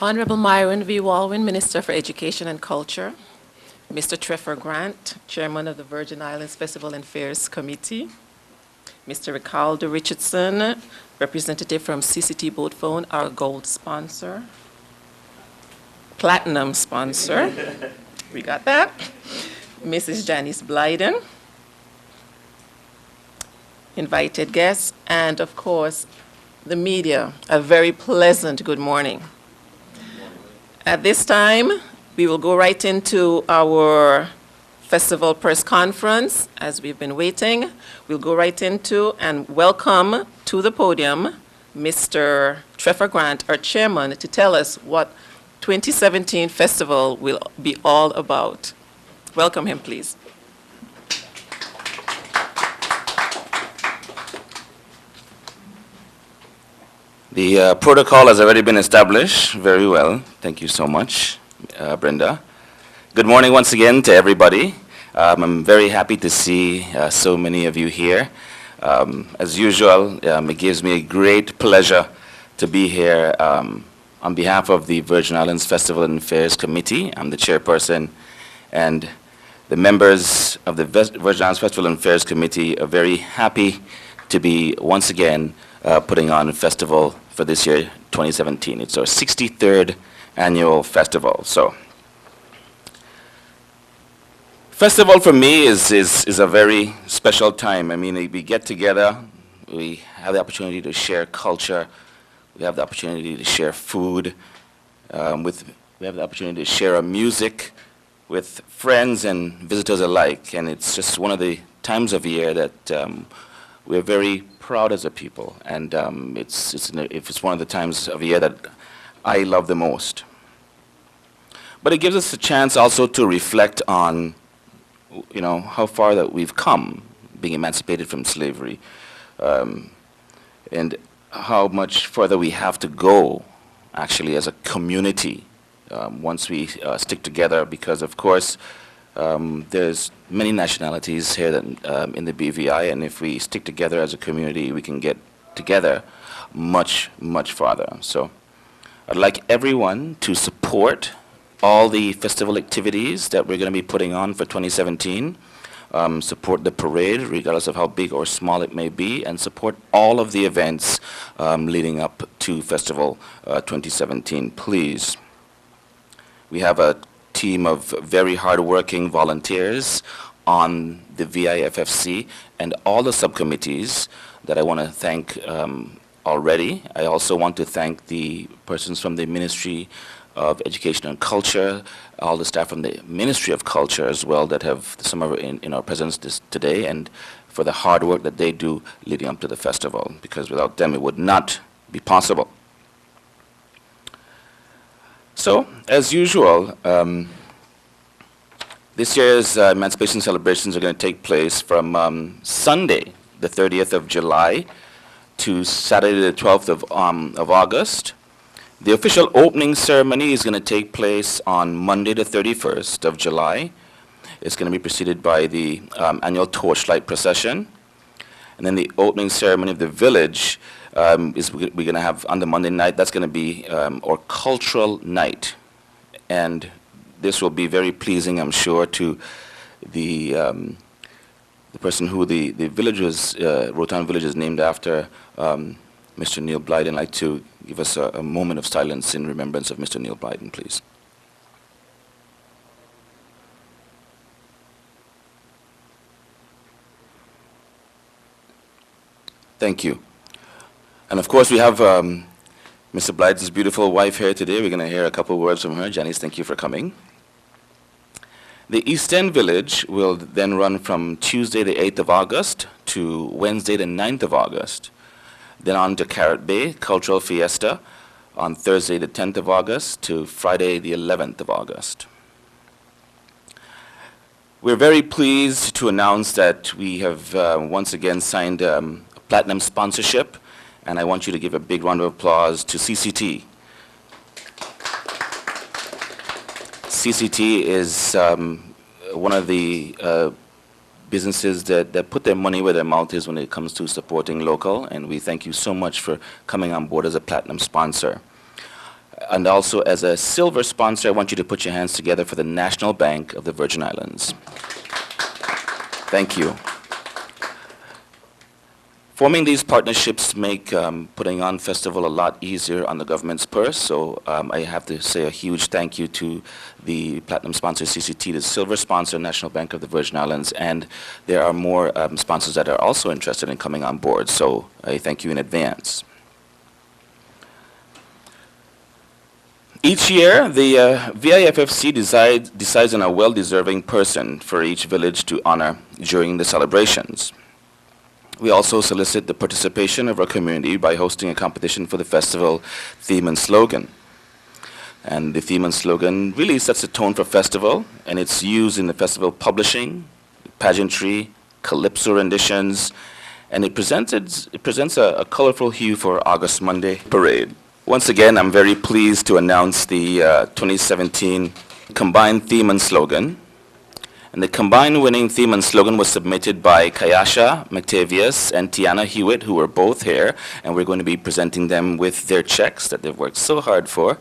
Honorable Myron V. Walwyn, Minister for Education and Culture. Mr. Trevor Grant, Chairman of the Virgin Islands Festival and Fairs Committee. Mr. Ricardo Richardson, representative from CCT Boat Phone, our gold sponsor. Platinum sponsor. We got that. Mrs. Janice Blyden. Invited guests, and of course, the media. A very pleasant good morning. At this time, we will go right into our festival press conference. As we've been waiting, we'll go right into and welcome to the podium Mr. Trevor Grant, our chairman, to tell us what 2017 festival will be all about. Welcome him, please. The protocol has already been established very well. Thank you so much, Brenda. Good morning once again to everybody. I'm very happy to see so many of you here. As usual, it gives me a great pleasure to be here on behalf of the Virgin Islands Festival and Fairs Committee. I'm the chairperson, and the members of the Virgin Islands Festival and Fairs Committee are very happy to be once again putting on a festival for this year, 2017. It's our 63rd annual festival. So, festival for me is a very special time. I mean, we get together, we have the opportunity to share culture, we have the opportunity to share food, we have the opportunity to share our music with friends and visitors alike. And it's just one of the times of year that we're very proud as a people, and it's one of the times of year that I love the most. But it gives us a chance also to reflect on, you know, how far that we've come, being emancipated from slavery, and how much further we have to go, actually, as a community, once we stick together, because, of course, there's many nationalities here that, in the BVI, and if we stick together as a community, we can get together much, much farther. So I'd like everyone to support all the festival activities that we're going to be putting on for 2017. Support the parade, regardless of how big or small it may be, and support all of the events leading up to Festival 2017, please. We have a team of very hard-working volunteers on the VIFFC and all the subcommittees that I want to thank already. I also want to thank the persons from the Ministry of Education and Culture, all the staff from the Ministry of Culture as well that have some of in our presence today, and for the hard work that they do leading up to the festival, because without them it would not be possible. So, as usual, this year's Emancipation celebrations are going to take place from Sunday, the 30th of July, to Saturday, the 12th of August. The official opening ceremony is going to take place on Monday, the 31st of July. It's going to be preceded by the annual torchlight procession. And then the opening ceremony of the village we're going to have on the Monday night. That's going to be our cultural night. And this will be very pleasing, I'm sure, to the person who the village was, Rotan Village is named after, Mr. Neil Blyden. I'd like to give us a moment of silence in remembrance of Mr. Neil Blyden, please. Thank you. And of course, we have Mr. Blyden's beautiful wife here today. We're going to hear a couple words from her. Janice, thank you for coming. The East End Village will then run from Tuesday the 8th of August to Wednesday the 9th of August. Then on to Carrot Bay Cultural Fiesta on Thursday the 10th of August to Friday the 11th of August. We're very pleased to announce that we have once again signed a platinum sponsorship, and I want you to give a big round of applause to CCT. CCT is one of the businesses that put their money where their mouth is when it comes to supporting local, and we thank you so much for coming on board as a platinum sponsor. And also as a silver sponsor, I want you to put your hands together for the National Bank of the Virgin Islands. Thank you. Forming these partnerships make putting on festival a lot easier on the government's purse, so I have to say a huge thank you to the platinum sponsor CCT, the silver sponsor National Bank of the Virgin Islands, and there are more sponsors that are also interested in coming on board, so I thank you in advance. Each year, the VIFFC decides on a well-deserving person for each village to honor during the celebrations. We also solicit the participation of our community by hosting a competition for the festival theme and slogan. And the theme and slogan really sets the tone for festival, and it's used in the festival publishing, pageantry, calypso renditions, and it presents a colorful hue for August Monday parade. Once again, I'm very pleased to announce the 2017 combined theme and slogan. And the combined winning theme and slogan was submitted by Kayasha McTavius and Tiana Hewitt, who were both here, and we're going to be presenting them with their checks that they've worked so hard for.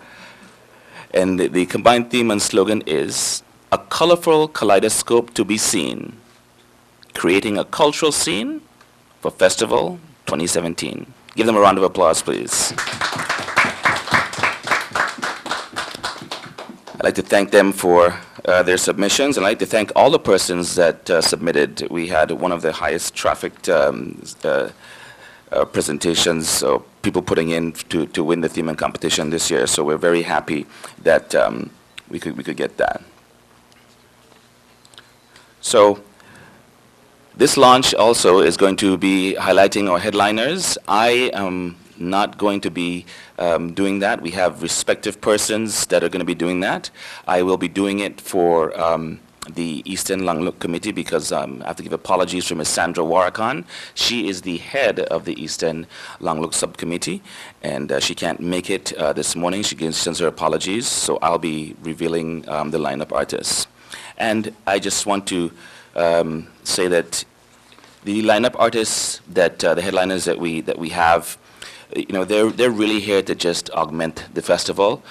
And the combined theme and slogan is, a colorful kaleidoscope to be seen, creating a cultural scene for Festival 2017. Give them a round of applause, please. I'd like to thank them for their submissions, and I'd like to thank all the persons that submitted. We had one of the highest trafficked presentations, so people putting in to win the theme and competition this year, so we're very happy that we could get that. So this launch also is going to be highlighting our headliners. I am not going to be doing that. We have respective persons that are going to be doing that. I will be doing it for the Eastern Langluk Committee because I have to give apologies to Ms. Sandra Warakan. She is the head of the Eastern Langluk Subcommittee, and she can't make it this morning. She sends her apologies, so I'll be revealing the lineup artists. And I just want to say that the lineup artists, that the headliners that we have, you know, they're really here to just augment the festival.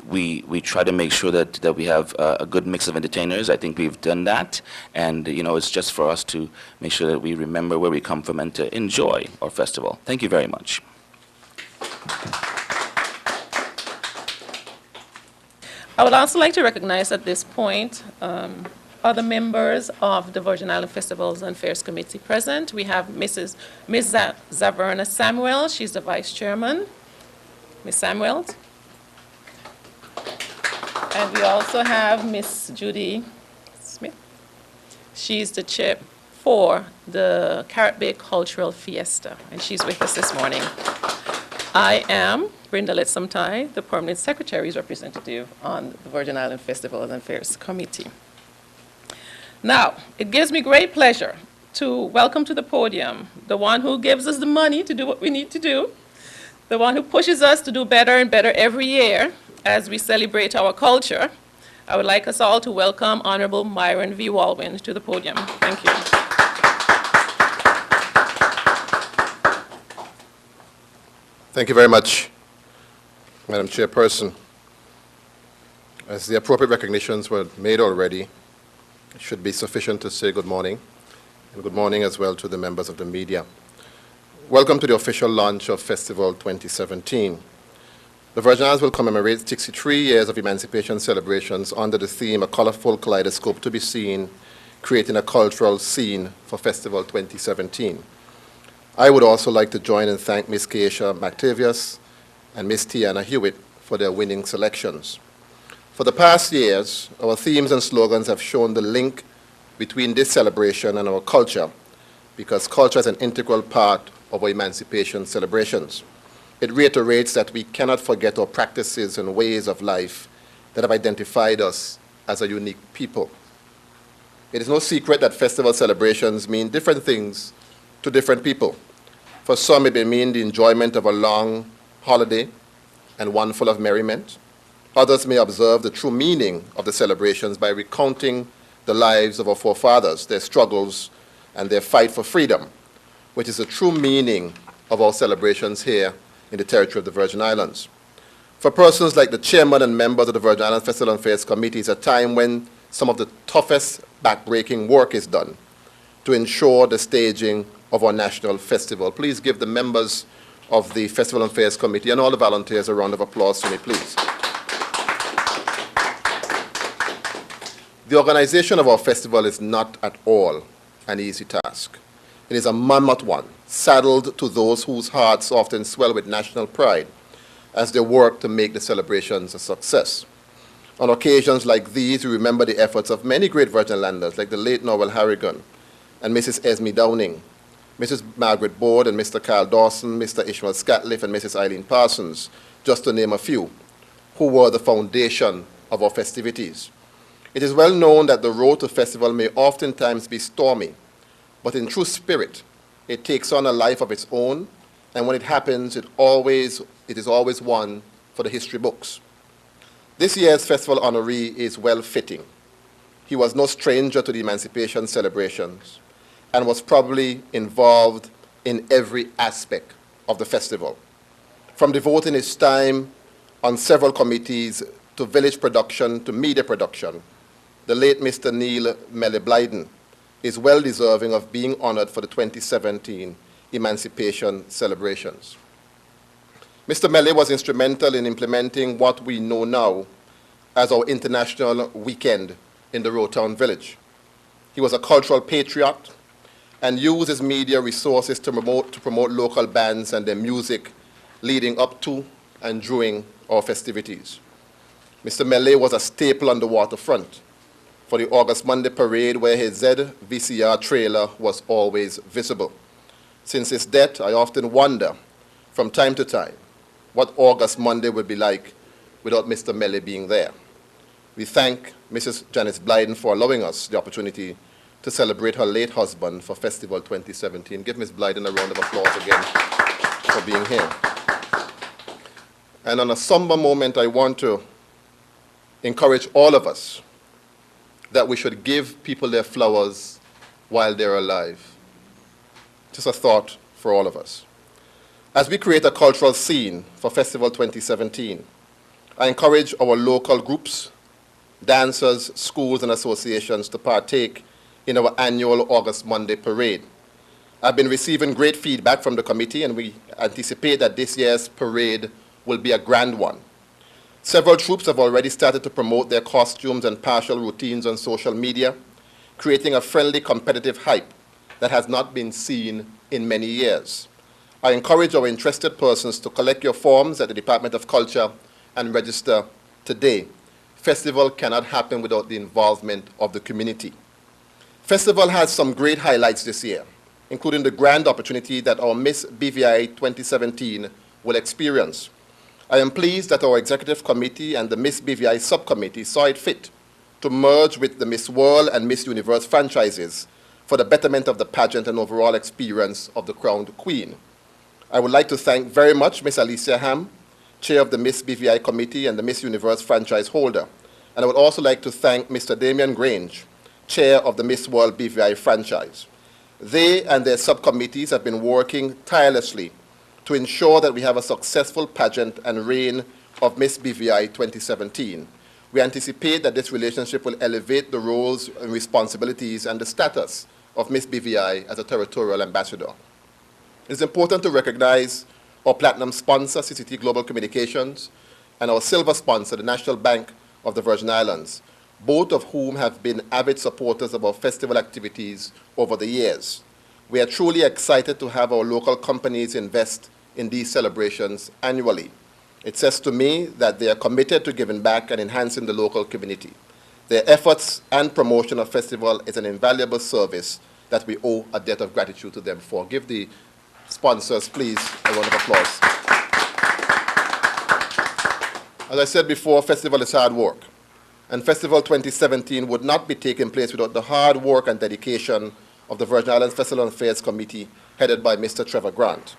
We try to make sure that we have a good mix of entertainers. I think we've done that, and you know, it's just for us to make sure that we remember where we come from and to enjoy our festival. Thank you very much. I would also like to recognize at this point other members of the Virgin Island Festivals and Fairs Committee present. We have Ms. Zaverna Samuel. She's the Vice Chairman. Ms. Samuels. And we also have Ms. Judy Smith. She's the chair for the Carrot Bay Cultural Fiesta, and she's with us this morning. I am Brenda Letsamtai, the Permanent Secretary's representative on the Virgin Island Festivals and Fairs Committee. Now, it gives me great pleasure to welcome to the podium the one who gives us the money to do what we need to do, the one who pushes us to do better and better every year as we celebrate our culture. I would like us all to welcome Honorable Myron V. Walwyn to the podium. Thank you. Thank you very much, Madam Chairperson. As the appropriate recognitions were made already, it should be sufficient to say good morning, and good morning as well to the members of the media. Welcome to the official launch of Festival 2017. The Virgin Islands will commemorate 63 years of emancipation celebrations under the theme, a colorful kaleidoscope to be seen, creating a cultural scene for Festival 2017. I would also like to join and thank Ms. Keisha McTavius and Ms. Tiana Hewitt for their winning selections. For the past years, our themes and slogans have shown the link between this celebration and our culture, because culture is an integral part of our emancipation celebrations. It reiterates that we cannot forget our practices and ways of life that have identified us as a unique people. It is no secret that festival celebrations mean different things to different people. For some, it may mean the enjoyment of a long holiday and one full of merriment. Others may observe the true meaning of the celebrations by recounting the lives of our forefathers, their struggles, and their fight for freedom, which is the true meaning of our celebrations here in the territory of the Virgin Islands. For persons like the chairman and members of the Virgin Islands Festival and Fairs Committee, it's a time when some of the toughest, backbreaking work is done to ensure the staging of our national festival. Please give the members of the Festival and Fairs Committee and all the volunteers a round of applause for me, please. The organization of our festival is not at all an easy task. It is a mammoth one, saddled to those whose hearts often swell with national pride as they work to make the celebrations a success. On occasions like these, we remember the efforts of many great Virgin Islanders, like the late Noel Harrigan and Mrs. Esme Downing, Mrs. Margaret Board and Mr. Carl Dawson, Mr. Ishmael Scatliff and Mrs. Eileen Parsons, just to name a few, who were the foundation of our festivities. It is well known that the road to festival may oftentimes be stormy, but in true spirit, it takes on a life of its own, and when it happens, it is always one for the history books. This year's festival honoree is well-fitting. He was no stranger to the Emancipation celebrations and was probably involved in every aspect of the festival, from devoting his time on several committees to village production to media production. The late Mr. Neil Mele Blyden is well deserving of being honored for the 2017 Emancipation celebrations. Mr. Mele was instrumental in implementing what we know now as our International Weekend in the Rotown Village. He was a cultural patriot and used his media resources to promote local bands and their music leading up to and during our festivities. Mr. Mele was a staple on the waterfront for the August Monday parade, where his ZVCR trailer was always visible. Since his death, I often wonder from time to time what August Monday would be like without Mr. Mele being there. We thank Mrs. Janice Blyden for allowing us the opportunity to celebrate her late husband for Festival 2017. Give Ms. Blyden a round of applause again for being here. And on a somber moment, I want to encourage all of us that we should give people their flowers while they're alive. Just a thought for all of us. As we create a cultural scene for Festival 2017, I encourage our local groups, dancers, schools, and associations to partake in our annual August Monday parade. I've been receiving great feedback from the committee, and we anticipate that this year's parade will be a grand one. Several troops have already started to promote their costumes and partial routines on social media, creating a friendly, competitive hype that has not been seen in many years. I encourage our interested persons to collect your forms at the Department of Culture and register today. Festival cannot happen without the involvement of the community. Festival has some great highlights this year, including the grand opportunity that our Miss BVI 2017 will experience. I am pleased that our Executive Committee and the Miss BVI Subcommittee saw it fit to merge with the Miss World and Miss Universe franchises for the betterment of the pageant and overall experience of the crowned Queen. I would like to thank very much Miss Alicia Ham, Chair of the Miss BVI Committee and the Miss Universe franchise holder. And I would also like to thank Mr. Damian Grange, Chair of the Miss World BVI franchise. They and their subcommittees have been working tirelessly to ensure that we have a successful pageant and reign of Miss BVI 2017. We anticipate that this relationship will elevate the roles and responsibilities and the status of Miss BVI as a territorial ambassador. It is important to recognize our platinum sponsor, CCT Global Communications, and our silver sponsor, the National Bank of the Virgin Islands, both of whom have been avid supporters of our festival activities over the years. We are truly excited to have our local companies invest in these celebrations annually. It says to me that they are committed to giving back and enhancing the local community. Their efforts and promotion of festival is an invaluable service that we owe a debt of gratitude to them for. Give the sponsors, please, a round of applause. As I said before, festival is hard work, and Festival 2017 would not be taking place without the hard work and dedication of the Virgin Islands Festival and Fairs Committee, headed by Mr. Trevor Grant.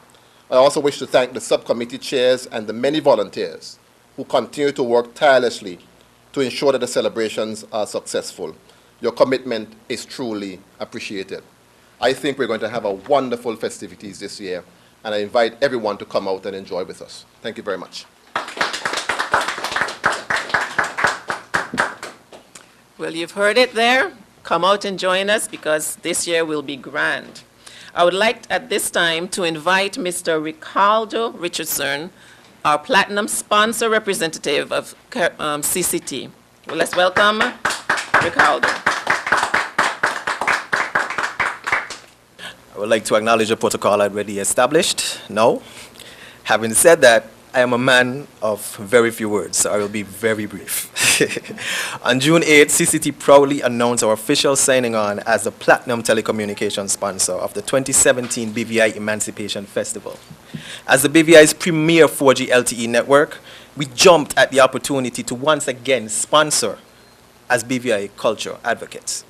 I also wish to thank the subcommittee chairs and the many volunteers who continue to work tirelessly to ensure that the celebrations are successful. Your commitment is truly appreciated. I think we're going to have a wonderful festivities this year, and I invite everyone to come out and enjoy with us. Thank you very much. Well, you've heard it there. Come out and join us because this year will be grand. I would like at this time to invite Mr. Ricardo Richardson, our platinum sponsor representative of CCT. Well, let's welcome Ricardo. I would like to acknowledge the protocol already established. No. Having said that, I am a man of very few words, so I will be very brief. On June 8th, CCT proudly announced our official signing on as the Platinum Telecommunications sponsor of the 2017 BVI Emancipation Festival. As the BVI's premier 4G LTE network, we jumped at the opportunity to once again sponsor as BVI culture advocates.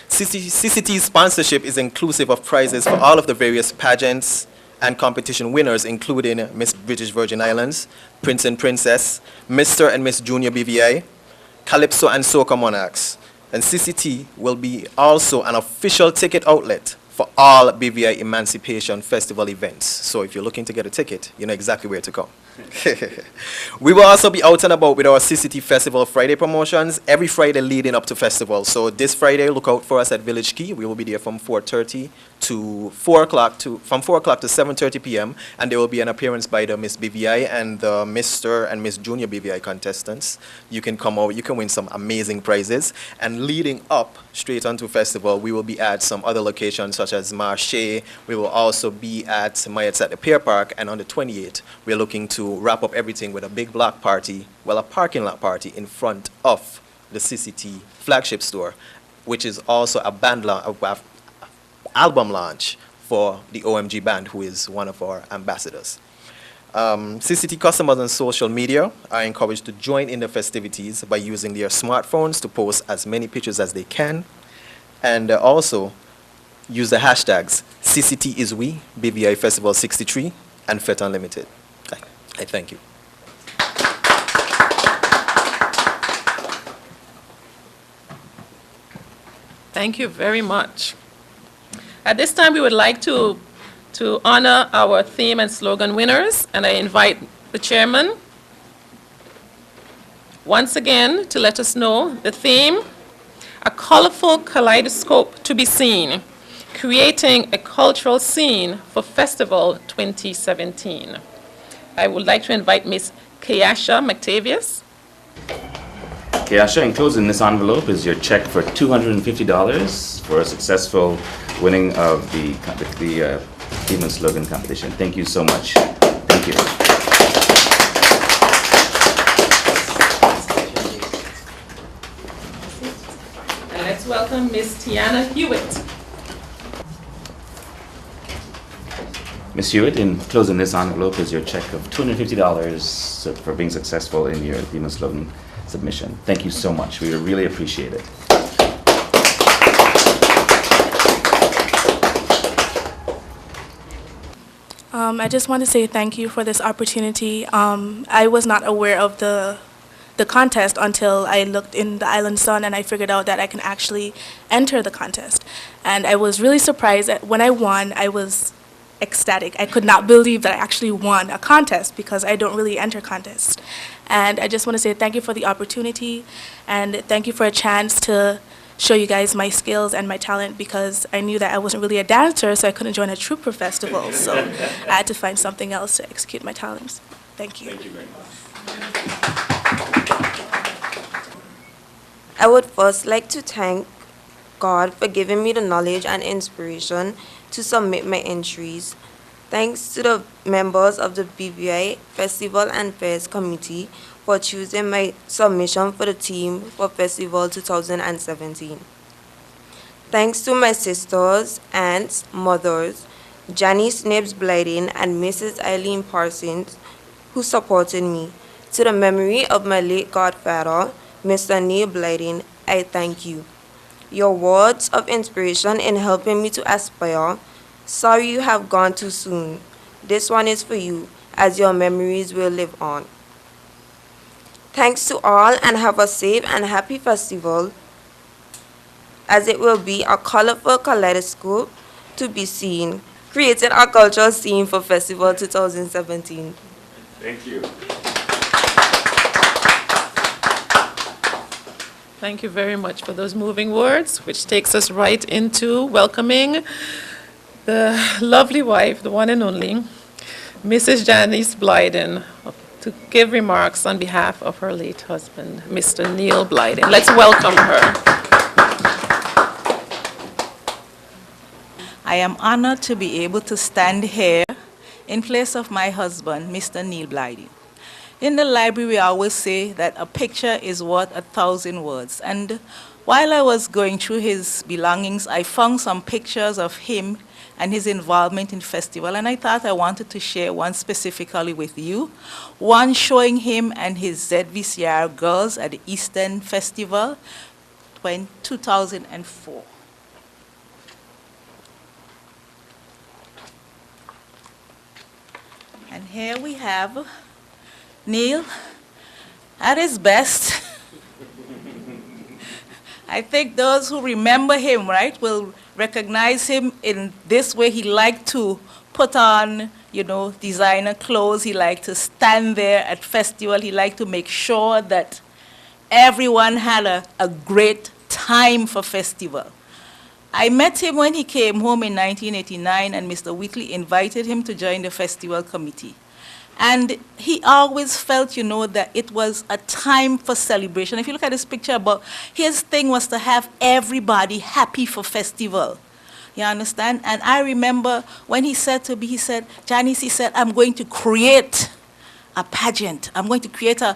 CCT's sponsorship is inclusive of prizes for all of the various pageants and competition winners, including Miss British Virgin Islands, Prince and Princess, Mr. and Miss Junior BVI, Calypso and Soca Monarchs. And CCT will be also an official ticket outlet for all BVI Emancipation Festival events. So if you're looking to get a ticket, you know exactly where to come. We will also be out and about with our CCT Festival Friday promotions every Friday leading up to festival. So this Friday, look out for us at Village Key. We will be there from 4:30 to 4 o'clock from 4 o'clock to 7:30 p.m. And there will be an appearance by the Miss BVI and the Mr. and Miss Junior BVI contestants. You can come out, you can win some amazing prizes. And leading up straight onto festival, we will be at some other locations such as Marché. We will also be at Mayet's at the Pier Park. And on the 28th, we're looking to wrap up everything with a big block party, well, a parking lot party in front of the CCT flagship store, which is also a album launch for the OMG band, who is one of our ambassadors. CCT customers on social media are encouraged to join in the festivities by using their smartphones to post as many pictures as they can, and also use the hashtags CCTisWe, BVI Festival 63, and Fet Unlimited. I thank you. Thank you very much. At this time, we would like to honor our theme and slogan winners, and I invite the chairman once again to let us know the theme: a colorful kaleidoscope to be seen, creating a cultural scene for Festival 2017. I would like to invite Ms. Kayasha McTavius. Kayasha, enclosed in this envelope is your check for $250 for a successful winning of the theme and slogan competition. Thank you so much. Thank you. And let's welcome Ms. Tiana Hewitt. Ms. Hewitt, enclosed in this envelope is your check of $250 for being successful in your theme and slogan submission. Thank you so much. We really appreciate it. I just want to say thank you for this opportunity. I was not aware of the contest until I looked in the Island Sun and I figured out that I can actually enter the contest. And I was really surprised that when I won, I was ecstatic. I could not believe that I actually won a contest because I don't really enter contests. And I just want to say thank you for the opportunity and thank you for a chance to show you guys my skills and my talent, because I knew that I wasn't really a dancer, so I couldn't join a trooper festival. So I had to find something else to execute my talents. Thank you. Thank you very much. I would first like to thank God for giving me the knowledge and inspiration to submit my entries. Thanks to the members of the BVI Festival and Fairs Committee for choosing my submission for the team for Festival 2017. Thanks to my sisters, aunts, mothers, Janice Nibs Blyden and Mrs. Eileen Parsons, who supported me. To the memory of my late godfather, Mr. Neil Blyden, I thank you. Your words of inspiration in helping me to aspire. Sorry you have gone too soon. This one is for you, as your memories will live on. Thanks to all, and have a safe and happy festival, as it will be a colorful kaleidoscope to be seen, creating a cultural scene for Festival 2017. Thank you. Thank you very much for those moving words, which takes us right into welcoming the lovely wife, the one and only, Mrs. Janice Blyden, to give remarks on behalf of her late husband, Mr. Neil Blyden. Let's welcome her. I am honored to be able to stand here in place of my husband, Mr. Neil Blyden. In the library, we always say that a picture is worth 1,000 words. And while I was going through his belongings, I found some pictures of him and his involvement in festival, and I thought I wanted to share one specifically with you. One showing him and his ZVCR girls at the Eastern Festival 2004. And here we have Neil at his best. I think those who remember him, right, will recognize him in this way. He liked to put on, designer clothes. He liked to stand there at festival. He liked to make sure that everyone had a great time for festival. I met him when he came home in 1989, and Mr. Wheatley invited him to join the festival committee. And he always felt, that it was a time for celebration. If you look at this picture, his thing was to have everybody happy for festival. You understand? And I remember when he said to me, he said, Janice, he said, I'm going to create a pageant. I'm going to create an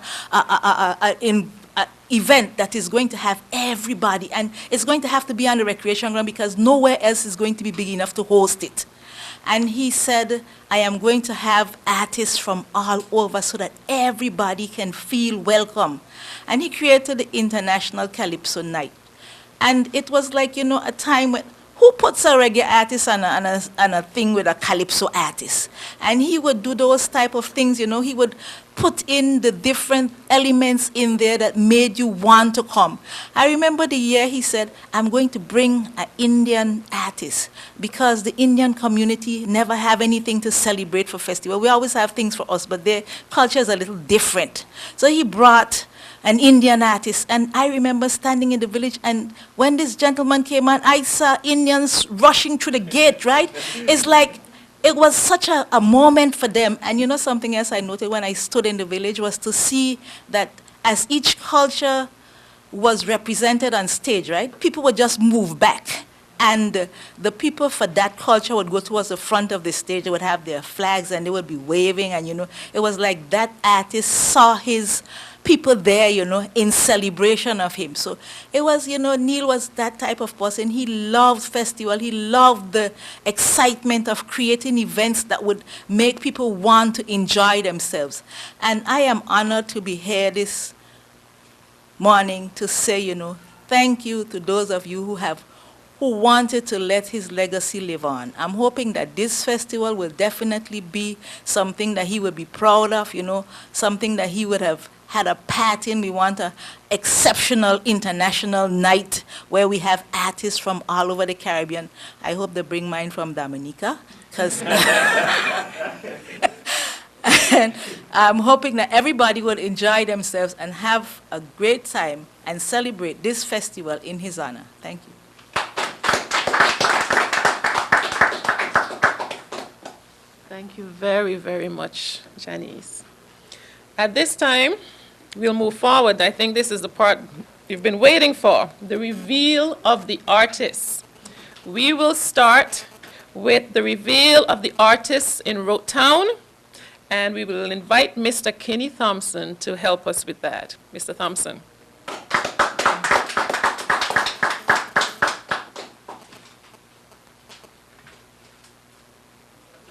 event that is going to have everybody. And it's going to have to be on the recreation ground because nowhere else is going to be big enough to host it. And he said, I am going to have artists from all over so that everybody can feel welcome. And he created the International Calypso Night. And it was like, a time when, who puts a reggae artist on a thing with a calypso artist? And he would do those type of things, he would put in the different elements in there that made you want to come. I remember the year he said, I'm going to bring an Indian artist because the Indian community never have anything to celebrate for festival. We always have things for us, but their culture is a little different. So he brought an Indian artist, and I remember standing in the village, and when this gentleman came on, I saw Indians rushing through the gate, right? It's like, it was such a moment for them. And something else I noted when I stood in the village was to see that as each culture was represented on stage, right, people would just move back. And the people for that culture would go towards the front of the stage. They would have their flags, and they would be waving. And, it was like that artist saw his people there, in celebration of him. So it was, Neil was that type of person. He loved festival. He loved the excitement of creating events that would make people want to enjoy themselves. And I am honored to be here this morning to say, thank you to those of you who wanted to let his legacy live on. I'm hoping that this festival will definitely be something that he would be proud of, something that he would have had a part in. We want an exceptional international night where we have artists from all over the Caribbean. I hope they bring mine from Dominica, because and I'm hoping that everybody will enjoy themselves and have a great time and celebrate this festival in his honor. Thank you. Thank you very, very much, Janice. At this time, we'll move forward. I think this is the part you've been waiting for, the reveal of the artists. We will start with the reveal of the artists in Road Town, and we will invite Mr. Kenny Thompson to help us with that. Mr. Thompson.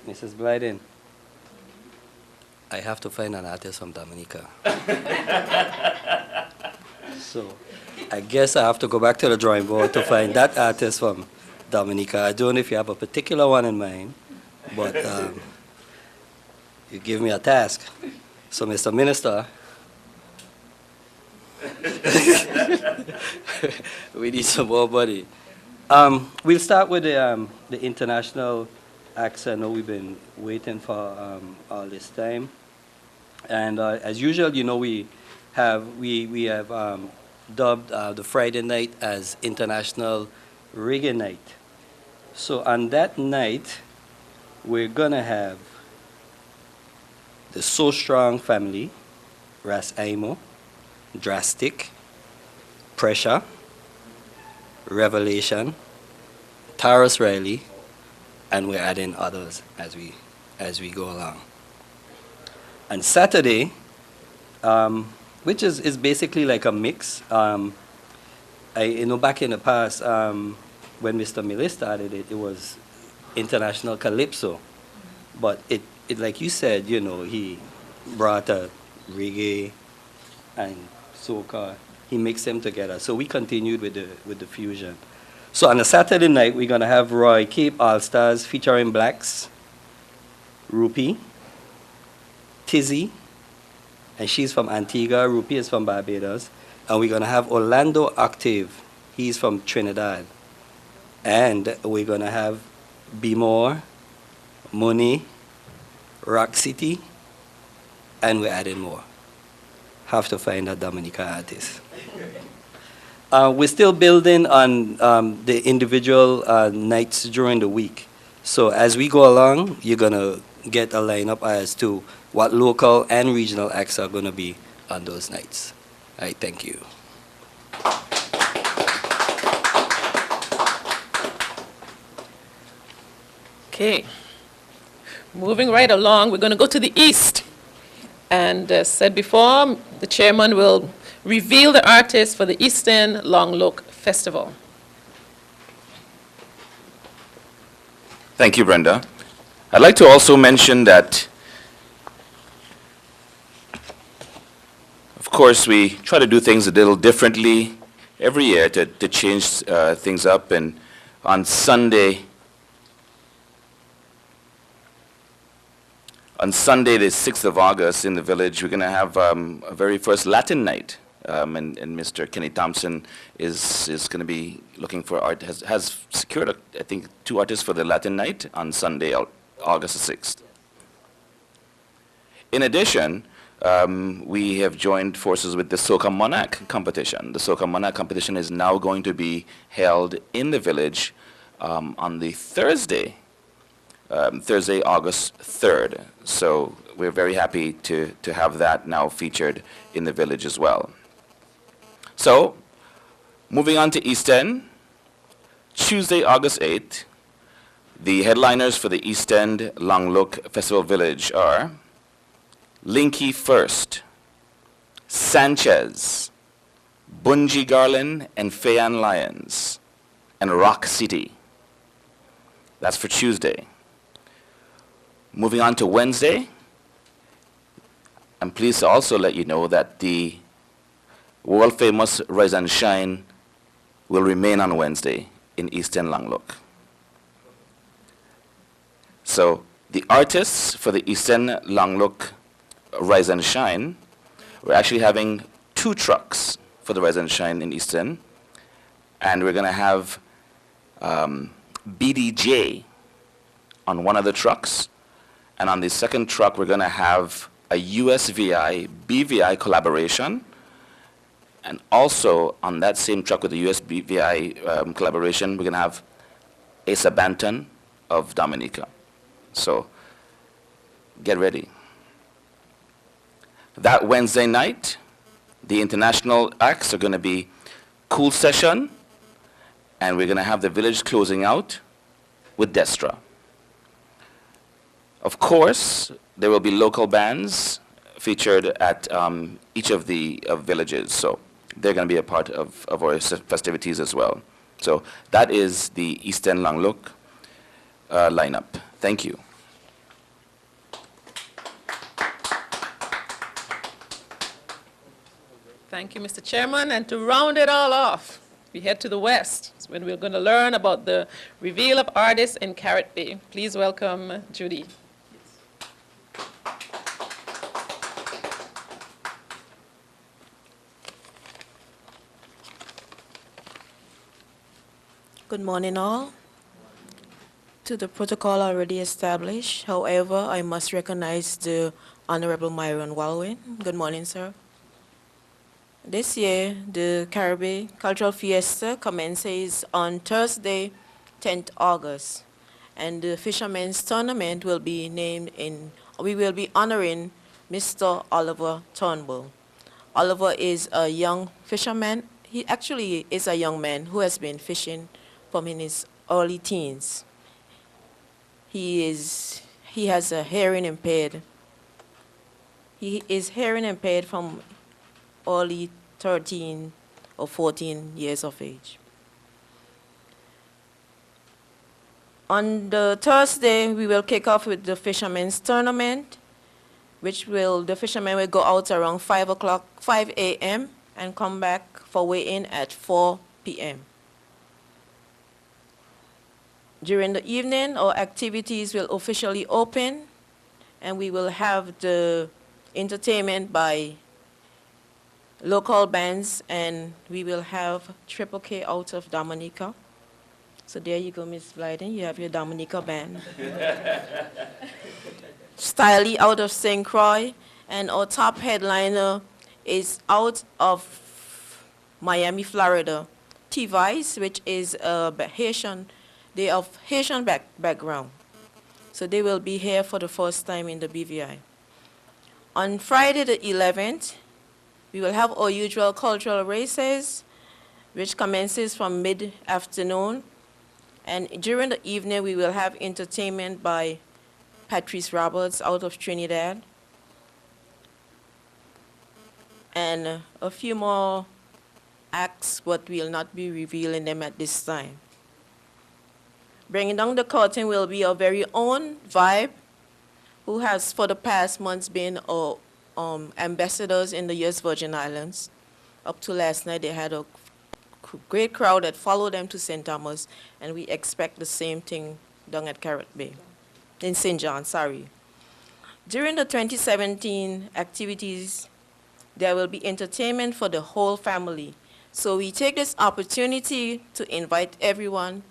Mrs. Blyden, I have to find an artist from Dominica. So I guess I have to go back to the drawing board to find that artist from Dominica. I don't know if you have a particular one in mind, but you give me a task. So, Mr. Minister, we need some more money. We'll start with the international acts. I know we've been waiting for all this time. And as usual, we have dubbed the Friday night as International Reggae Night. So on that night, we're gonna have the So Strong family, Ras Aimo, Drastic, Pressure, Revelation, Taurus Riley, and we're adding others as we go along. And Saturday, which is basically like a mix. Back in the past, when Mr. Miller started it, it was International Calypso, but it like you said, he brought a reggae and soca. He mixed them together. So we continued with the fusion. So on a Saturday night, we're gonna have Roy Cape All Stars featuring Blacks, Rupi, Tizzy, and she's from Antigua. Rupi is from Barbados, and we're gonna have Orlando Octave. He's from Trinidad, and we're gonna have Be More, Money, Rock City, and we're adding more. Have to find a Dominica artist. We're still building on the individual nights during the week. So as we go along, you're going to get a lineup as to what local and regional acts are going to be on those nights. All right, thank you. Okay. Moving right along, we're going to go to the east. And as said before, the chairman will reveal the artist for the Eastern Long Look Festival. Thank you, Brenda. I'd like to also mention that, of course, we try to do things a little differently every year to change things up. And on Sunday, the 6th of August in the village, we're going to have a very first Latin night. And Mr. Kenny Thompson is going to be looking for art, has secured, I think, 2 artists for the Latin night on Sunday, August the 6th. In addition, we have joined forces with the Soca Monarch competition. The Soca Monarch competition is now going to be held in the village on the Thursday, August 3rd. So we're very happy to have that now featured in the village as well. So, moving on to East End, Tuesday, August 8th, the headliners for the East End Long Look Festival Village are Linky First, Sanchez, Bunji Garland and Fayan Lyons, and Rock City. That's for Tuesday. Moving on to Wednesday, I'm pleased to also let you know that the world-famous Rise and Shine will remain on Wednesday in Eastern Long Look. So the artists for the Eastern Long Look Rise and Shine, we're actually having 2 trucks for the Rise and Shine in Eastern, and we're going to have BDJ on one of the trucks, and on the second truck we're going to have a USVI BVI collaboration. And also, on that same truck with the USBVI collaboration, we're going to have Asa Banton of Dominica. So, get ready. That Wednesday night, the international acts are going to be Cool Session, and we're going to have the village closing out with Destra. Of course, there will be local bands featured at each of the villages. So, they're going to be a part of our festivities as well. So that is the Eastern Long Look lineup. Thank you. Thank you, Mr. Chairman. And to round it all off, we head to the west, when we're going to learn about the reveal of artists in Carrot Bay. Please welcome Judy. Good morning, all. To the protocol already established, however, I must recognize the Honorable Myron Walwyn. Good morning, sir. This year, the Caribbean Cultural Fiesta commences on Thursday, 10th August. And the Fishermen's Tournament will be we will be honoring Mr. Oliver Turnbull. Oliver is a young fisherman. He actually is a young man who has been fishing from in his early teens. He has a hearing impaired. He is hearing impaired from early 13 or 14 years of age. On the Thursday, we will kick off with the Fishermen's Tournament, the fishermen will go out around 5 a.m. and come back for weigh-in at 4 p.m. During the evening, our activities will officially open, and we will have the entertainment by local bands, and we will have Triple K out of Dominica. So there you go, Miss Blyden, you have your Dominica band. Stiley out of St. Croix, and our top headliner is out of Miami, Florida, T-Vice, which is they of Haitian background. So they will be here for the first time in the BVI. On Friday the 11th, we will have our usual cultural races, which commences from mid-afternoon. And during the evening, we will have entertainment by Patrice Roberts out of Trinidad. And a few more acts, but we'll not be revealing them at this time. Bringing down the curtain will be our very own Vibe, who has for the past months been our ambassadors in the U.S. Virgin Islands. Up to last night, they had a great crowd that followed them to St. Thomas, and we expect the same thing down at Carrot Bay, in St. John, sorry. During the 2017 activities, there will be entertainment for the whole family. So we take this opportunity to invite everyone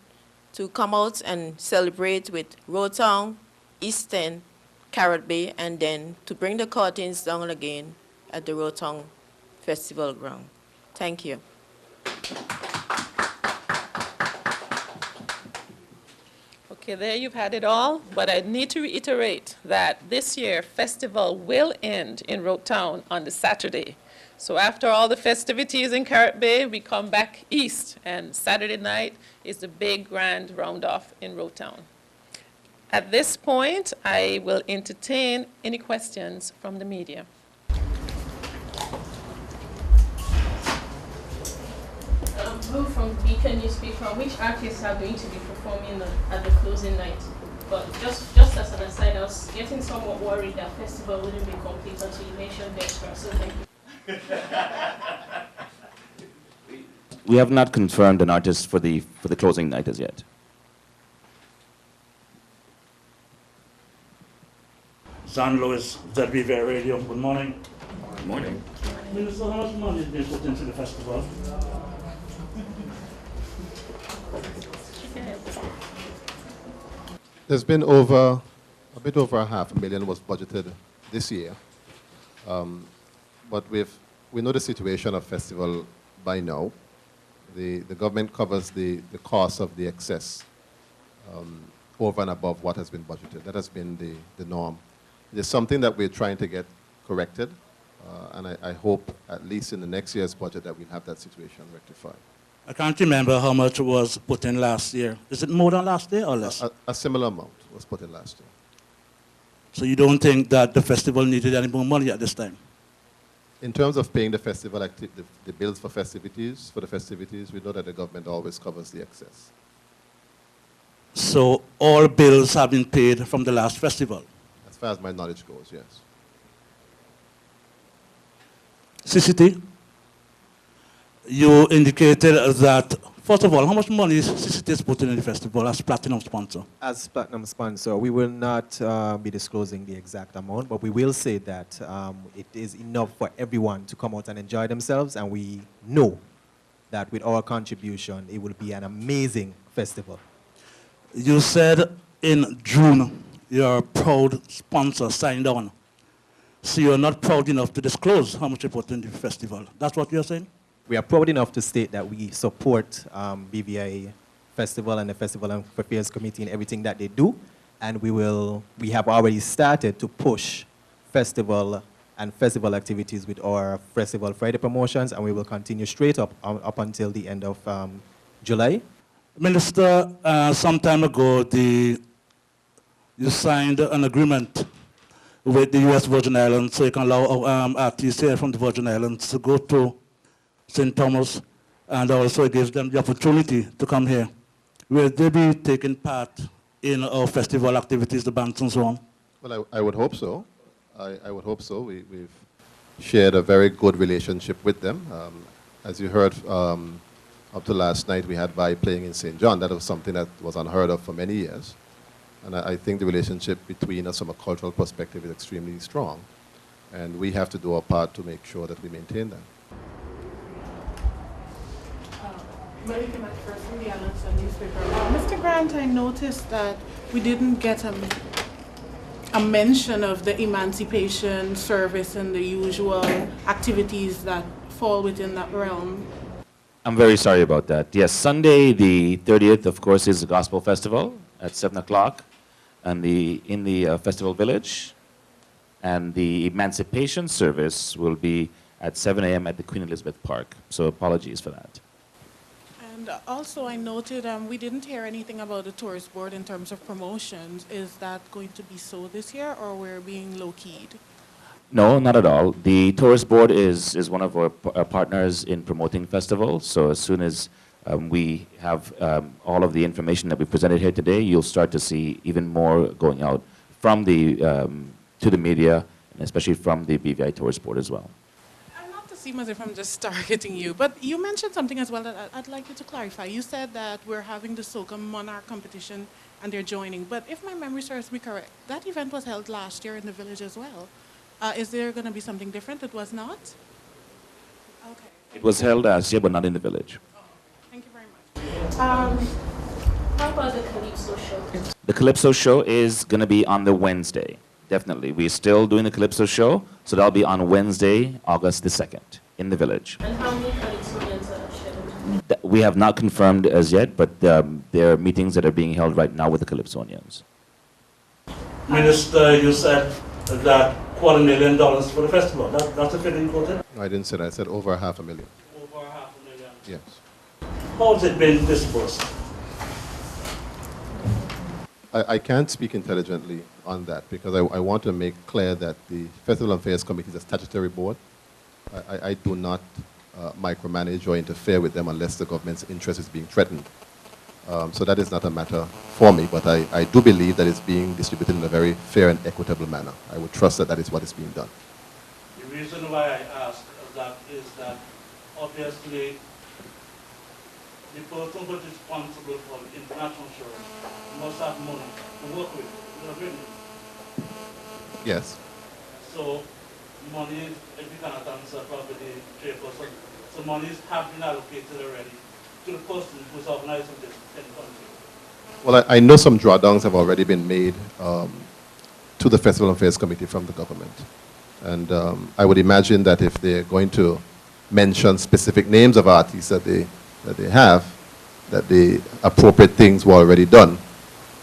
to come out and celebrate with Rotown, East End, Carrot Bay, and then to bring the curtains down again at the Rotown Festival Ground. Thank you. Okay, there you've had it all, but I need to reiterate that this year, festival will end in Rotown on the Saturday. So after all the festivities in Carrot Bay, we come back east, and Saturday night is the big grand round-off in Rotown. At this point, I will entertain any questions from the media. Who from Beacon newspaper, which artists are going to be performing at the closing night? But just as an aside, I was getting somewhat worried that festival wouldn't be complete until you mentioned Dextra, so thank you. We have not confirmed an artist for the closing night as yet. San Luis, ZBV Radio, good morning. Good morning. Minister, how much money is being put into the festival? There's been a bit over $500,000 was budgeted this year. But we know the situation of festival by now. The government covers the cost of the excess over and above what has been budgeted. That has been the norm. It's something that we're trying to get corrected, and I hope at least in the next year's budget that we'll have that situation rectified. I can't remember how much was put in last year. Is it more than last year or less? A similar amount was put in last year. So you don't think that the festival needed any more money at this time? In terms of paying the festival the bills for the festivities, we know that the government always covers the excess. So all bills have been paid from the last festival? As far as my knowledge goes, yes. CCT, you indicated that, first of all, how much money is CCT putting in the festival as platinum sponsor? As platinum sponsor, we will not be disclosing the exact amount, but we will say that it is enough for everyone to come out and enjoy themselves, and we know that with our contribution, it will be an amazing festival. You said in June your proud sponsor signed on. So you're not proud enough to disclose how much you put in the festival. That's what you're saying? We are proud enough to state that we support BVI Festival and the Festival and Affairs Committee in everything that they do. And we have already started to push festival and festival activities with our Festival Friday promotions, and we will continue straight up until the end of July. Minister, some time ago, you signed an agreement with the U.S. Virgin Islands so you can allow artists here from the Virgin Islands to go to St. Thomas, and also it gives them the opportunity to come here. Will they be taking part in our festival activities, the bands and so on? Well, I would hope so. I would hope so. We've shared a very good relationship with them. As you heard, up to last night, we had Vi playing in St. John. That was something that was unheard of for many years. And I think the relationship between us from a cultural perspective is extremely strong. And we have to do our part to make sure that we maintain that. Malika McPherson, the Island Sun newspaper. Mr. Grant, I noticed that we didn't get a mention of the Emancipation service and the usual activities that fall within that realm. I'm very sorry about that. Yes, Sunday the 30th, of course, is the Gospel Festival at 7 o'clock in the Festival Village. And the Emancipation service will be at 7 a.m. at the Queen Elizabeth Park. So apologies for that. And also I noted we didn't hear anything about the tourist board in terms of promotions. Is that going to be so this year, or we're being low-keyed? No, not at all. The tourist board is one of our partners in promoting festivals. So as soon as we have all of the information that we presented here today, you'll start to see even more going out from to the media, and especially from the BVI tourist board as well. Not to seem as if I'm just targeting you, but you mentioned something as well that I'd like you to clarify. You said that we're having the SOCA Monarch competition and they're joining. But if my memory serves me correct, that event was held last year in the village as well. Is there going to be something different? It was not? Okay. It was held last year, but not in the village. Thank you very much. How about the Calypso show? The Calypso show is going to be on the Wednesday, definitely. We're still doing the Calypso show, so that'll be on Wednesday, August the 2nd, in the village. And how many Calypsonians are scheduled? We have not confirmed as yet, but there are meetings that are being held right now with the Calypsonians. Minister, you said that $250,000 for the festival. That's the figure you quoted? No, I didn't say that. I said over $500,000. Over $500,000. Yes. How has it been disbursed? I can't speak intelligently on that because I want to make clear that the Festival Affairs Committee is a statutory board. I do not micromanage or interfere with them unless the government's interest is being threatened. So that is not a matter for me, but I do believe that it's being distributed in a very fair and equitable manner. I would trust that that is what is being done. The reason why I ask that is that obviously the person who is responsible for the international show must have money to work with. You agree? Yes. So money, if you cannot answer probably the chairperson, so monies have been allocated already to the person who's organizing this in the country. Well, I know some drawdowns have already been made to the Festival Affairs Committee from the government. And I would imagine that if they're going to mention specific names of artists that they have, that the appropriate things were already done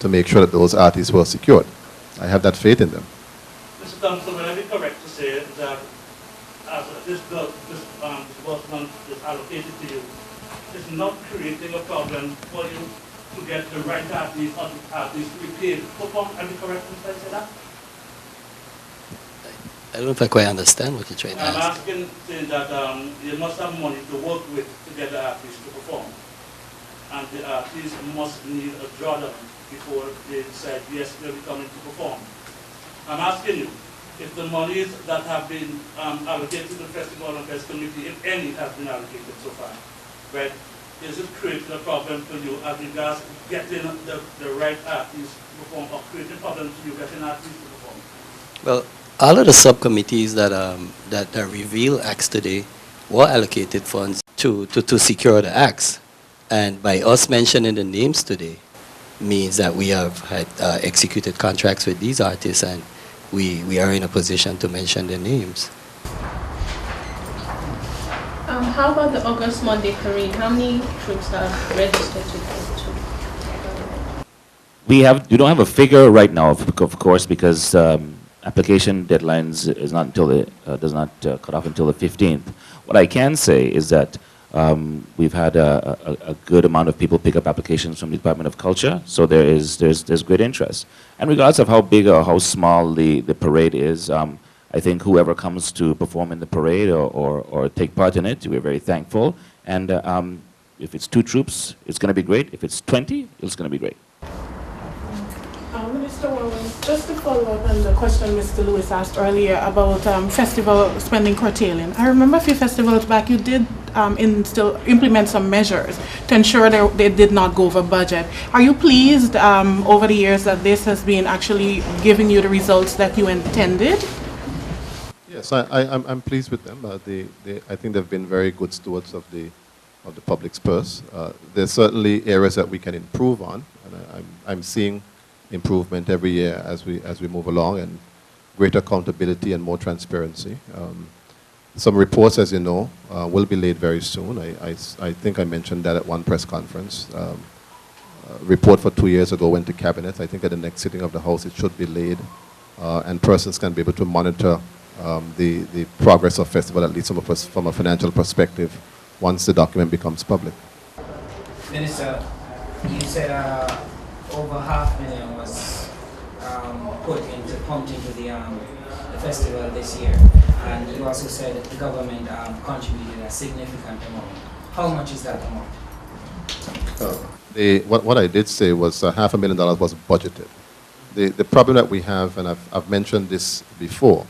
to make sure that those artists were secured. I have that faith in them. Mr. Thompson, would I be correct to say that as this disbursement is allocated to you, it's not creating a problem for you to get the right artists or the artists to be paid? Am I correct if I say that? I don't know if I quite understand what you're trying to I'm ask. asking, saying that you must have money to work with to get the artists to perform. And the artists must need a drawdown before they decide, yes, they'll be coming to perform. I'm asking you, if the monies that have been allocated to the Festival and Fest Committee, if any has been allocated so far, right, is it creating a problem for you as regards getting the right artists to perform, or creating problems for you getting artists to perform? Well, all of the subcommittees that reveal acts today were allocated funds to secure the acts. And by us mentioning the names today means that we have had executed contracts with these artists, and we are in a position to mention their names. How about the August Monday parade? How many troops have registered to go to? We don't have a figure right now, of course, because application deadlines is not until does not cut off until the 15th. What I can say is that we've had a good amount of people pick up applications from the Department of Culture, so there's great interest. And regardless of how big or how small the parade is, I think whoever comes to perform in the parade or take part in it, we're very thankful. And if it's 2 troops, it's going to be great. If it's 20, it's going to be great. Minister Warren, just to follow up on the question Mr. Lewis asked earlier about festival spending curtailing. I remember a few festivals back you did implement some measures to ensure they did not go over budget. Are you pleased over the years that this has been actually giving you the results that you intended? Yes, I'm pleased with them. I think they've been very good stewards of the public's purse. There's certainly areas that we can improve on, and I'm seeing improvement every year as we move along, and greater accountability and more transparency. Some reports, as you know, will be laid very soon. I think I mentioned that at one press conference. A report for 2 years ago went to Cabinet. I think at the next sitting of the House it should be laid, and persons can be able to monitor the progress of festival, at least from a financial perspective, once the document becomes public. Minister, you said over $500,000 was pumped into the festival this year, and you also said that the government contributed a significant amount. How much is that amount? What I did say was $500,000 was budgeted. The problem that we have, and I've mentioned this before,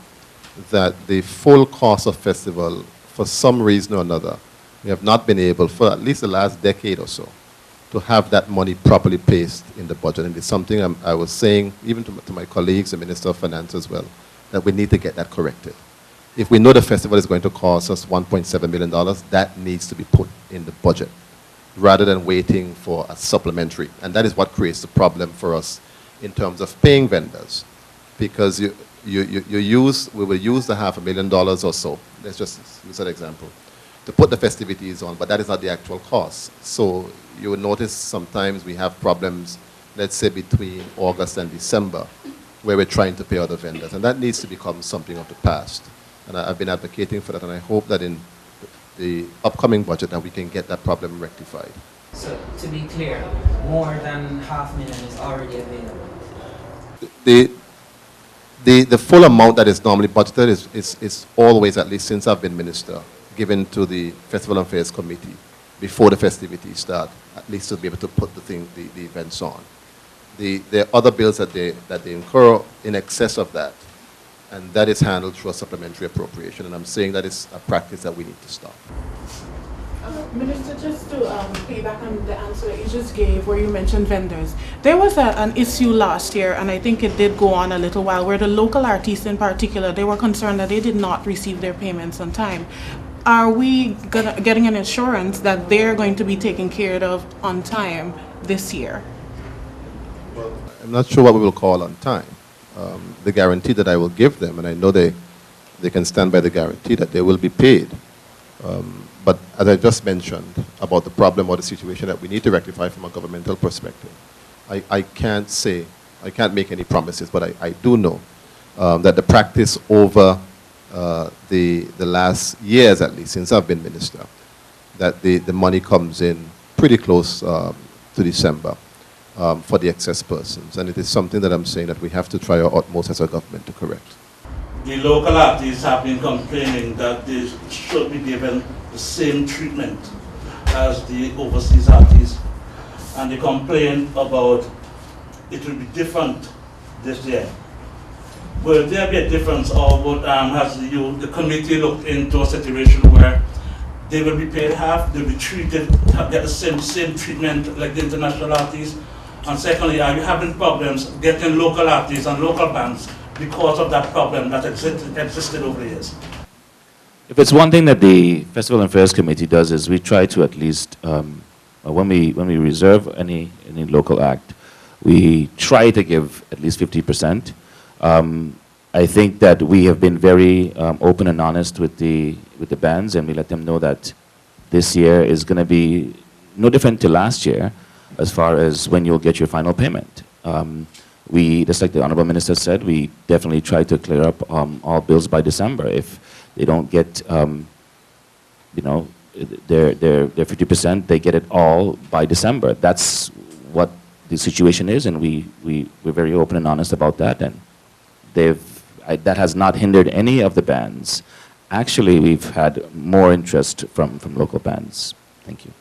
that the full cost of festival, for some reason or another, we have not been able, for at least the last decade or so, to have that money properly placed in the budget. And it's something I was saying, even to my colleagues, the Minister of Finance as well, that we need to get that corrected. If we know the festival is going to cost us $1.7 million, that needs to be put in the budget, rather than waiting for a supplementary. And that is what creates the problem for us in terms of paying vendors. Because we will use the $500,000 or so, let's just use that example, to put the festivities on, but that is not the actual cost. So you will notice sometimes we have problems, let's say between August and December, where we're trying to pay other vendors. And that needs to become something of the past. And I've been advocating for that, and I hope that in the upcoming budget that we can get that problem rectified. So to be clear, more than $500,000 is already available. The full amount that is normally budgeted is always, at least since I've been minister, given to the Festival and Fairs Committee before the festivities start, at least to be able to put the events on. There are other bills that they incur in excess of that, and that is handled through a supplementary appropriation. And I'm saying that is a practice that we need to stop. Minister, just to piggyback on the answer that you just gave where you mentioned vendors, there was an issue last year, and I think it did go on a little while, where the local artists in particular, they were concerned that they did not receive their payments on time. Are we getting an assurance that they're going to be taken care of on time this year? Well, I'm not sure what we will call on time. The guarantee that I will give them, and I know they can stand by the guarantee that they will be paid. But as I just mentioned about the problem or the situation that we need to rectify from a governmental perspective, I can't make any promises, but I do know that the practice over the last years, at least since I've been minister, that the money comes in pretty close to December for the excess persons. And it is something that I'm saying that we have to try our utmost as a government to correct. The local artists have been complaining that they should be given the same treatment as the overseas artists. And they complain about it will be different this year. Will there be a difference, or has the committee looked into a situation where they will be paid half, they'll be treated, get the same treatment like the international artists? And secondly, are you having problems getting local artists and local bands because of that problem that existed over the years? If it's one thing that the Festival and Fairs Committee does is we try to at least, when we reserve any local act, we try to give at least 50%. I think that we have been very open and honest with the bands, and we let them know that this year is going to be no different to last year as far as when you'll get your final payment. We, just like the Honorable Minister said, we definitely try to clear up all bills by December. If they don't get, you know, their 50%, they get it all by December. That's what the situation is, and we're very open and honest about that. And that has not hindered any of the bands. Actually, we've had more interest from local bands. Thank you.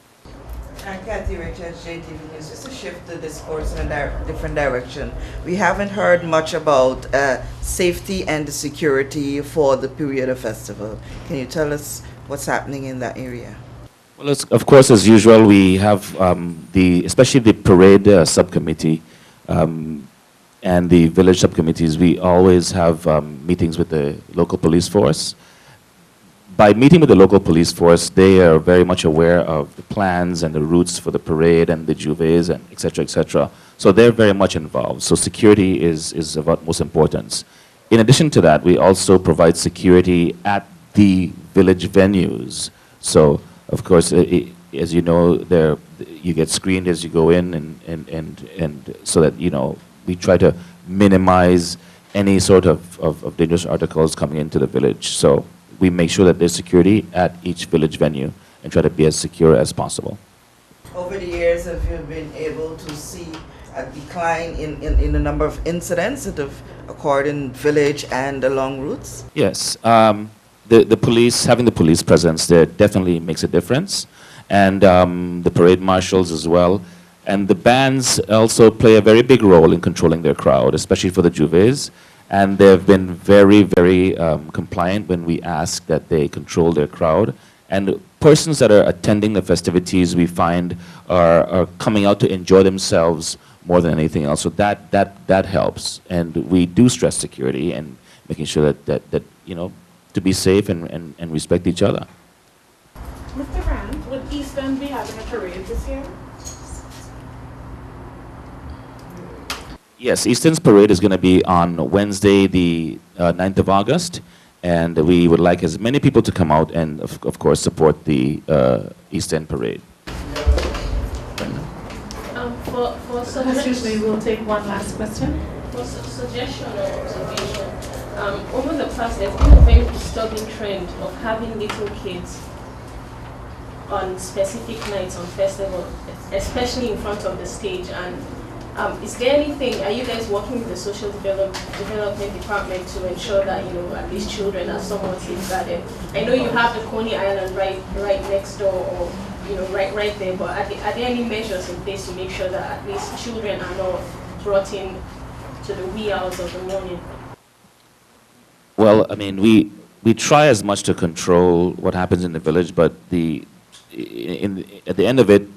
Kathy Richards, JTV News. Just to shift the discourse in a different direction, we haven't heard much about safety and the security for the period of festival. Can you tell us what's happening in that area? Well, of course, as usual, we have especially the parade subcommittee and the village subcommittees. We always have meetings with the local police force. By meeting with the local police force, they are very much aware of the plans and the routes for the parade and the juves and et cetera, et cetera. So they're very much involved. So security is of utmost importance. In addition to that, we also provide security at the village venues. So, of course, as you know, you get screened as you go in, and so that, you know, we try to minimize any sort of dangerous articles coming into the village. So we make sure that there's security at each village venue and try to be as secure as possible. Over the years, have you been able to see a decline in the number of incidents that have occurred in village and along routes? Yes. The police, having the police presence there definitely makes a difference. And the parade marshals as well. And the bands also play a very big role in controlling their crowd, especially for the juves. And they've been very, very compliant when we ask that they control their crowd. And persons that are attending the festivities, we find, are coming out to enjoy themselves more than anything else. So that helps. And we do stress security and making sure that you know, to be safe and respect each other. Mr. Grant, would East End be having a parade this year? Yes, Easton's parade is going to be on Wednesday, the 9th of August, and we would like as many people to come out and, of course, support the East End parade. Excuse me, we'll take one last question. For suggestion or observation, over the past, there's been a very disturbing trend of having little kids on specific nights on festival, especially in front of the stage. And is there anything, are you guys working with the social development department to ensure that, you know, at least children are somewhat safeguarded? I know you have the Coney Island right next door, or, you know, right there, but are there any measures in place to make sure that at least children are not brought in to the wee hours of the morning? Well, I mean, we try as much to control what happens in the village, but at the end of it,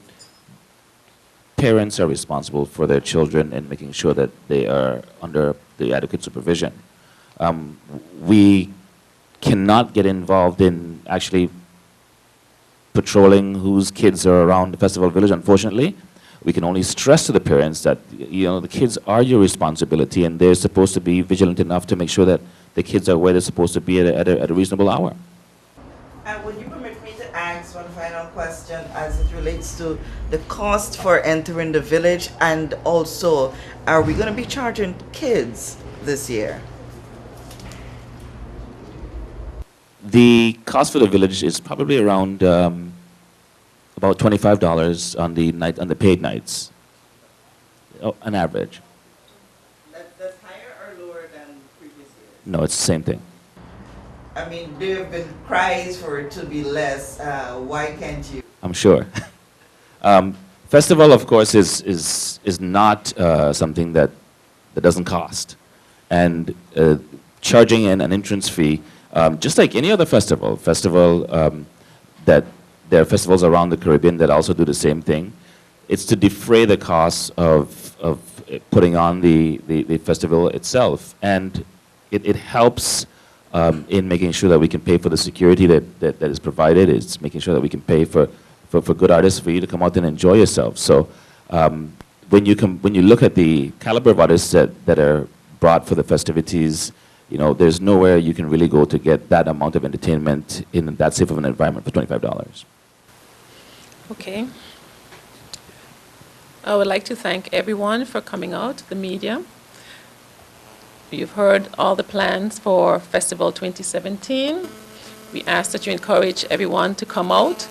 parents are responsible for their children and making sure that they are under the adequate supervision. We cannot get involved in actually patrolling whose kids are around the festival village, unfortunately. We can only stress to the parents that, you know, the kids are your responsibility, and they're supposed to be vigilant enough to make sure that the kids are where they're supposed to be at a reasonable hour. Would you permit me to ask one final question as it relates to the cost for entering the village, and also, are we going to be charging kids this year? The cost for the village is probably around about $25 on the paid nights, on average. That's higher or lower than previous years? No, it's the same thing. I mean, there have been cries for it to be less. Why can't you? I'm sure. Festival, of course, is not something that doesn't cost. And charging an entrance fee, just like any other festival, that there are festivals around the Caribbean that also do the same thing. It's to defray the costs of putting on the festival itself. And it helps in making sure that we can pay for the security that is provided. It's making sure that we can pay for good artists, for you to come out and enjoy yourself. So when you look at the caliber of artists that are brought for the festivities, You know, there's nowhere you can really go to get that amount of entertainment in that safe of an environment for $25. Okay. I would like to thank everyone for coming out, the media. You've heard all the plans for Festival 2017. We ask that you encourage everyone to come out,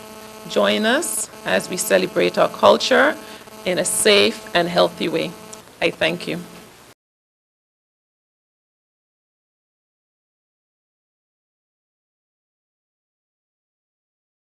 join us as we celebrate our culture in a safe and healthy way. I thank you.